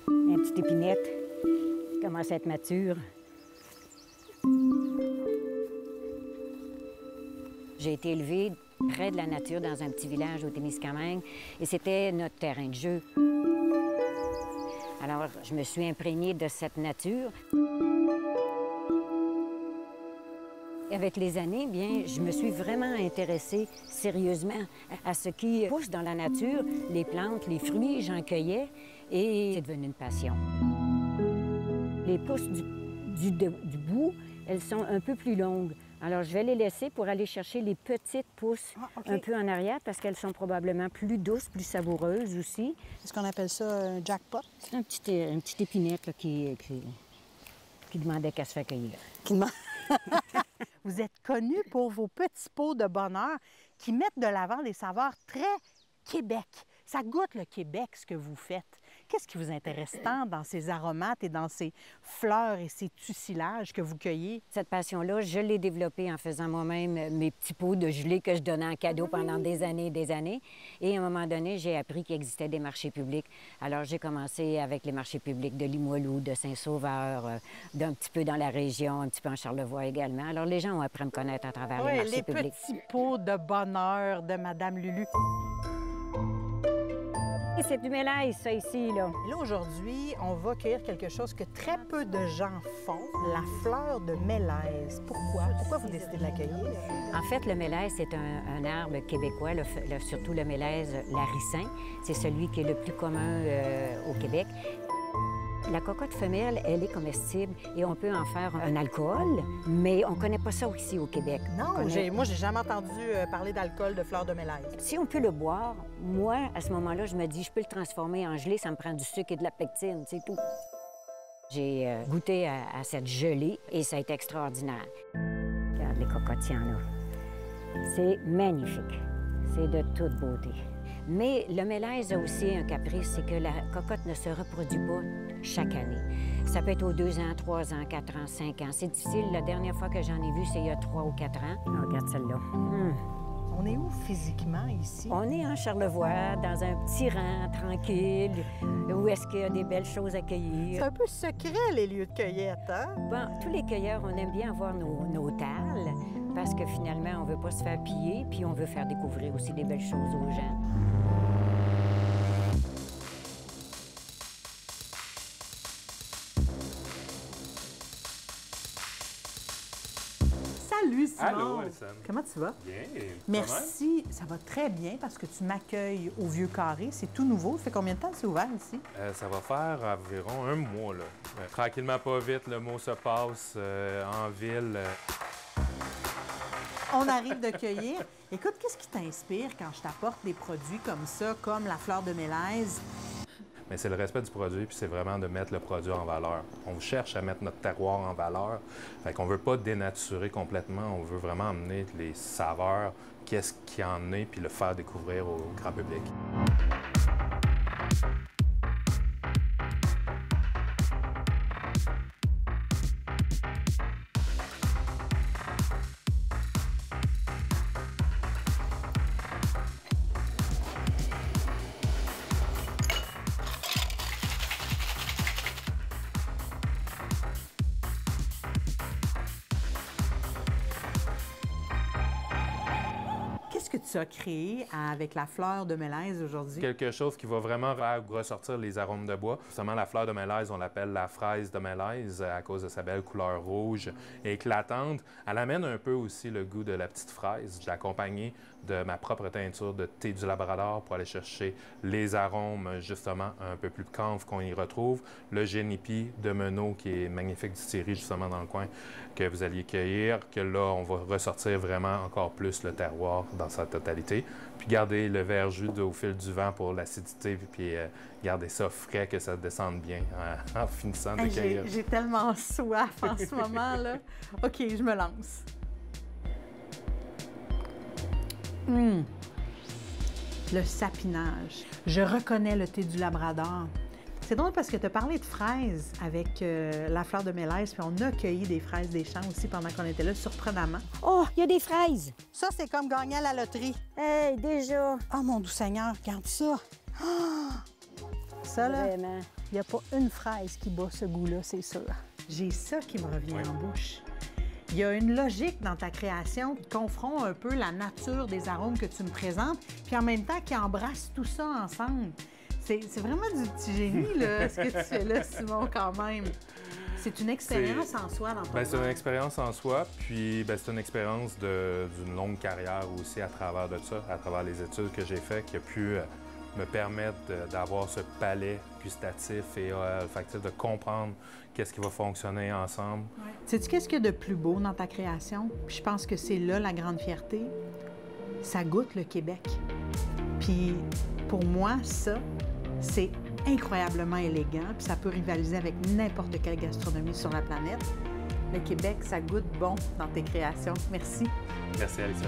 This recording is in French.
Une petite épinette qui commence à être mature. J'ai été élevée près de la nature dans un petit village au Témiscamingue et c'était notre terrain de jeu. Alors, je me suis imprégnée de cette nature. Et avec les années, bien, je me suis vraiment intéressée sérieusement à ce qui pousse dans la nature, les plantes, les fruits, j'en cueillais et c'est devenu une passion. Les pousses du bout, elles sont un peu plus longues. Alors, je vais les laisser pour aller chercher les petites pousses un peu en arrière parce qu'elles sont probablement plus douces, plus savoureuses aussi. Est-ce qu'on appelle ça un jackpot? C'est une petite épinette là, qui demandait qu'à se faire cueillir. Vous êtes connu pour vos petits pots de bonheur qui mettent de l'avant des saveurs très Québec. Ça goûte le Québec, ce que vous faites. Qu'est-ce qui vous intéresse tant dans ces aromates et dans ces fleurs et ces tussilages que vous cueillez? Cette passion-là, je l'ai développée en faisant moi-même mes petits pots de gelée que je donnais en cadeau pendant des années et des années. Et à un moment donné, j'ai appris qu'il existait des marchés publics. Alors, j'ai commencé avec les marchés publics de Limoilou, de Saint-Sauveur, d'un petit peu dans la région, un petit peu en Charlevoix également. Alors, les gens ont appris à me connaître à travers les marchés publics. Les petits pots de bonheur de Madame Lulu. Et c'est du mélaise, ça, ici, là. Là, aujourd'hui, on va cueillir quelque chose que très peu de gens font, la fleur de mélèze. Pourquoi? Pourquoi vous décidez de la cueillir? En fait, le mélèze, c'est un arbre québécois, surtout le mélèze laricin. C'est celui qui est le plus commun au Québec. La cocotte femelle, elle est comestible et on peut en faire un alcool, mais on ne connaît pas ça ici au Québec. Non, moi, j'ai jamais entendu parler d'alcool de fleur de mélèze. Si on peut le boire, moi, à ce moment-là, je me dis, je peux le transformer en gelée, ça me prend du sucre et de la pectine, c'est tout. J'ai goûté à cette gelée et ça a été extraordinaire. Regarde les cocotiers là. C'est magnifique. C'est de toute beauté. Mais le mélèze a aussi un caprice, c'est que la cocotte ne se reproduit pas chaque année. Ça peut être aux 2 ans, 3 ans, 4 ans, 5 ans. C'est difficile. La dernière fois que j'en ai vu, c'est il y a 3 ou 4 ans. Oh, regarde celle-là. On est où physiquement ici? On est en Charlevoix, dans un petit rang tranquille, où est-ce qu'il y a des belles choses à cueillir. C'est un peu secret, les lieux de cueillette, hein? Bon, tous les cueilleurs, on aime bien avoir nos talles, parce que finalement, on ne veut pas se faire piller, puis on veut faire découvrir aussi des belles choses aux gens. Salut, Simon! Allô, Alison. Comment tu vas? Bien. Merci, ça va très bien parce que tu m'accueilles au Vieux Carré. C'est tout nouveau. Ça fait combien de temps que c'est ouvert ici? Ça va faire environ un mois, là. Tranquillement, pas vite, le mot se passe en ville. On arrive de cueillir. Écoute, qu'est-ce qui t'inspire quand je t'apporte des produits comme ça, comme la fleur de mélèze? Mais c'est le respect du produit, puis c'est vraiment de mettre le produit en valeur. On cherche à mettre notre terroir en valeur. Fait qu'on veut pas dénaturer complètement, on veut vraiment amener les saveurs, qu'est-ce qu'il y en est, puis le faire découvrir au grand public. Qu'est-ce que tu as créé avec la fleur de mélèze aujourd'hui? Quelque chose qui va vraiment faire ressortir les arômes de bois. Justement, la fleur de mélèze, on l'appelle la fraise de mélèze à cause de sa belle couleur rouge et éclatante. Elle amène un peu aussi le goût de la petite fraise. Je l'ai accompagnée de ma propre teinture de thé du Labrador pour aller chercher les arômes, justement, un peu plus camphre qu'on y retrouve. Le génipi de Menot, qui est magnifique distillerie, justement, dans le coin, que vous alliez cueillir, que là, on va ressortir vraiment encore plus le terroir dans sa totalité. Puis garder le verjus au fil du vent pour l'acidité, puis garder ça frais, que ça descende bien en finissant de cueillir. J'ai tellement soif en ce moment, là. OK, je me lance. Le sapinage. Je reconnais le thé du Labrador. C'est drôle parce que tu as parlé de fraises avec la fleur de mélèze, puis on a cueilli des fraises des champs aussi pendant qu'on était là, surprenamment. Oh, il y a des fraises! Ça, c'est comme gagner à la loterie. Hey, déjà! Oh, mon doux Seigneur, regarde ça! Ah! Ça, là, Vraiment. il n'y a pas une fraise qui bat ce goût-là, c'est sûr. J'ai ça qui me revient en bouche. Il y a une logique dans ta création qui confronte un peu la nature des arômes que tu me présentes, puis en même temps qui embrasse tout ça ensemble. C'est vraiment du petit génie, là, ce que tu fais là, Simon, quand même. C'est une expérience en soi dans ton C'est une art. expérience en soi, puis c'est une expérience d'une longue carrière aussi à travers de ça, à travers les études que j'ai faites, qui a pu me permettre d'avoir ce palais gustatif et olfactif, de comprendre qu'est-ce qui va fonctionner ensemble. Ouais. Sais-tu qu'est-ce qu'il y a de plus beau dans ta création? Puis je pense que c'est là la grande fierté. Ça goûte le Québec. Puis pour moi, ça, c'est incroyablement élégant, puis ça peut rivaliser avec n'importe quelle gastronomie sur la planète. Le Québec, ça goûte bon dans tes créations. Merci. Merci, Alicia.